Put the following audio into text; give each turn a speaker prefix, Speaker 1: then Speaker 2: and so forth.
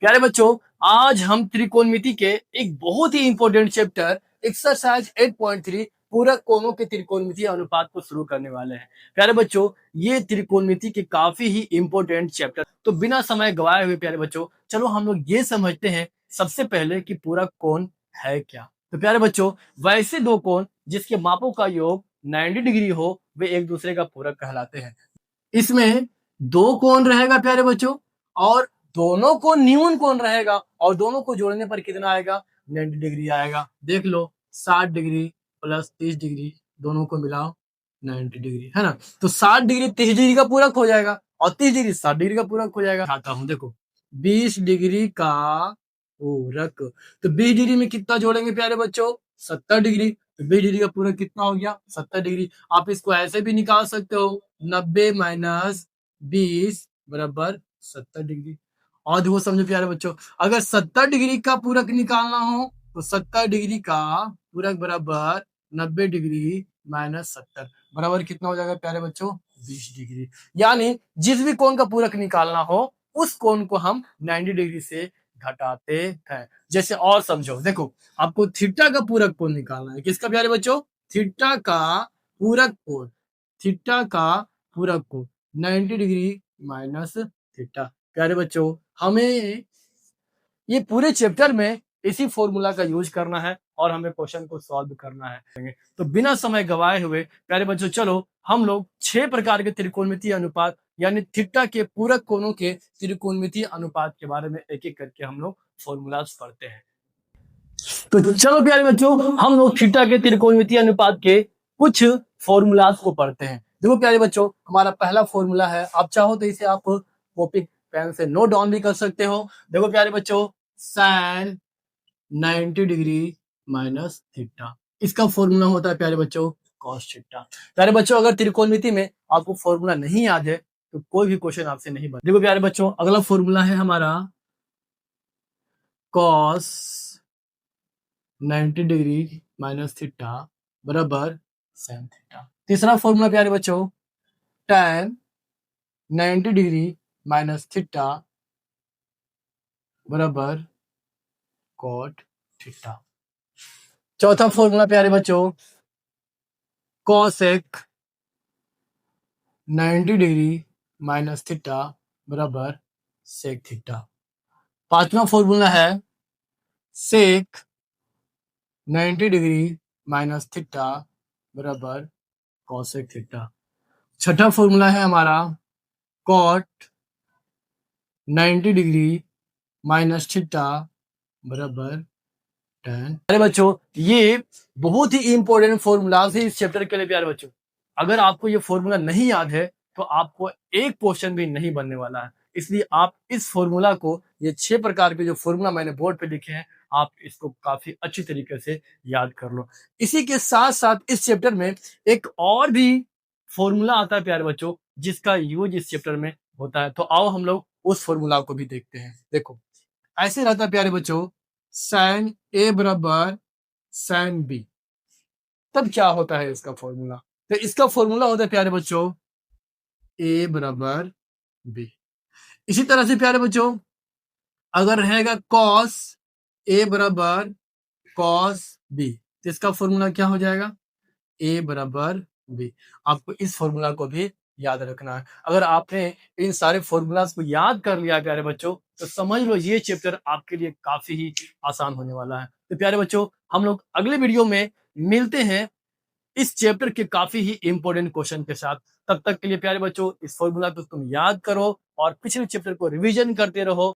Speaker 1: प्यारे बच्चों, आज हम त्रिकोणमिति के एक बहुत ही इंपॉर्टेंट चैप्टर एक्सरसाइज 8.3 पूरक कोणों के त्रिकोणमितीय अनुपात को शुरू करने वाले हैं। प्यारे बच्चों, ये त्रिकोणमिति के काफी ही इंपॉर्टेंट चैप्टर, तो बिना समय गवाए हुए प्यारे बच्चों चलो हम लोग ये समझते हैं सबसे पहले कि पूरक कोण है क्या। तो प्यारे बच्चों, वैसे दो कोण जिसके मापों का योग 90 डिग्री हो वे एक दूसरे का पूरक कहलाते हैं। इसमें दो कोण रहेगा प्यारे बच्चों, और दोनों को न्यून कोण रहेगा, और दोनों को जोड़ने पर कितना आएगा? 90 डिग्री आएगा। देख लो, 60 डिग्री प्लस 30 डिग्री, दोनों को मिलाओ 90 डिग्री, है ना। तो 60 डिग्री 30 डिग्री का पूरक हो जाएगा, और 30 डिग्री 60 डिग्री का पूरक हो जाएगा। आता हूं, देखो 20 डिग्री का पूरक। तो 20 डिग्री में कितना जोड़ेंगे प्यारे बच्चों? 70 डिग्री। तो 20 डिग्री का पूरक कितना हो गया? 70 डिग्री। आप इसको ऐसे भी निकाल सकते हो, 90 माइनस 20 बराबर 70 डिग्री। और देखो समझो प्यारे बच्चों, अगर 70 डिग्री का पूरक निकालना हो तो 70 डिग्री का पूरक बराबर 90 डिग्री माइनस 70 बराबर कितना हो जाएगा प्यारे बच्चों? 20 डिग्री। यानी जिस भी कोण का पूरक निकालना हो उस कोण को हम 90 डिग्री से घटाते हैं। जैसे और समझो, देखो आपको थीटा का पूरक कोण निकालना है। किसका प्यारे बच्चों? थीटा का पूरक कोण। थीटा का पूरक कोण 90 डिग्री माइनस थीटा। प्यारे बच्चों, हमें ये पूरे चैप्टर में इसी फॉर्मूला का यूज करना है और हमें क्वेश्चन को सॉल्व करना है। तो बिना समय गवाए हुए प्यारे बच्चों चलो हम लोग 6 प्रकार के त्रिकोणमितीय अनुपात यानी थीटा के पूरक कोणों के त्रिकोणमितीय अनुपात के बारे में एक एक करके हम लोग फॉर्मूलाज पढ़ते हैं। तो चलो प्यारे बच्चों, हम लोग थीटा के त्रिकोणमितीय अनुपात के कुछ फॉर्मूलाज को पढ़ते हैं। देखो प्यारे बच्चों, हमारा पहला फॉर्मूला है, आप चाहो तो इसे आप कॉपी पेन से नोट डाउन भी कर सकते हो। देखो प्यारे बच्चों, साइन 90 डिग्री माइनस थीटा, इसका फॉर्मूला होता है प्यारे बच्चों कॉस थीटा। प्यारे बच्चों, अगर त्रिकोणमिति में आपको फॉर्मूला नहीं याद है तो कोई भी क्वेश्चन आपसे नहीं बन। देखो प्यारे बच्चों, अगला फॉर्मूला है हमारा कॉस 90 डिग्री माइनस थीटा बराबर साइन थीटा। तीसरा फॉर्मूला प्यारे बच्चों tan 90 डिग्री माइनस थीटा बराबर कॉट थीटा। चौथा फॉर्मूला प्यारे बच्चों cosec 90 डिग्री माइनस थीटा बराबर सेक थीटा। पांचवा फॉर्मूला है सेक 90 डिग्री माइनस थीटा बराबर कॉसेक थीटा। छठा फॉर्मूला है हमारा कॉट 90 डिग्री माइनस थीटा बराबर tan। अरे बच्चों, ये बहुत ही इंपॉर्टेंट फॉर्मूलाज है इस चैप्टर के लिए प्यारे बच्चों। अगर आपको ये फॉर्मूला नहीं याद है तो आपको एक क्वेश्चन भी नहीं बनने वाला है। इसलिए आप इस फॉर्मूला को, ये 6 प्रकार के जो फॉर्मूला मैंने बोर्ड पे लिखे हैं, आप इसको काफी अच्छी तरीके से याद कर लो। इसी के साथ साथ इस चैप्टर में एक और भी फॉर्मूला आता है प्यारे बच्चों जिसका यूज इस चैप्टर में होता है। तो आओ हम लोग उस फॉर्मूला को भी देखते हैं। देखो ऐसे रहता है प्यारे बच्चों, साइन ए बराबर साइन बी। तब क्या होता है इसका फॉर्मूला? तो इसका फॉर्मूला होता है प्यारे बच्चों ए बराबर बी। इसी तरह से प्यारे बच्चों अगर रहेगा कॉस ए बराबर कॉस बी, तो इसका फॉर्मूला क्या हो जाएगा? ए बराबर बी। आपको इस फॉर्मूला को भी याद रखना है। अगर आपने इन सारे फॉर्मूलाज को याद कर लिया प्यारे बच्चों तो समझ लो ये चैप्टर आपके लिए काफी ही आसान होने वाला है। तो प्यारे बच्चों, हम लोग अगले वीडियो में मिलते हैं इस चैप्टर के काफी ही इंपॉर्टेंट क्वेश्चन के साथ। तब तक के लिए प्यारे बच्चों इस फॉर्मूला को तुम याद करो और पिछले चैप्टर को रिवीजन करते रहो।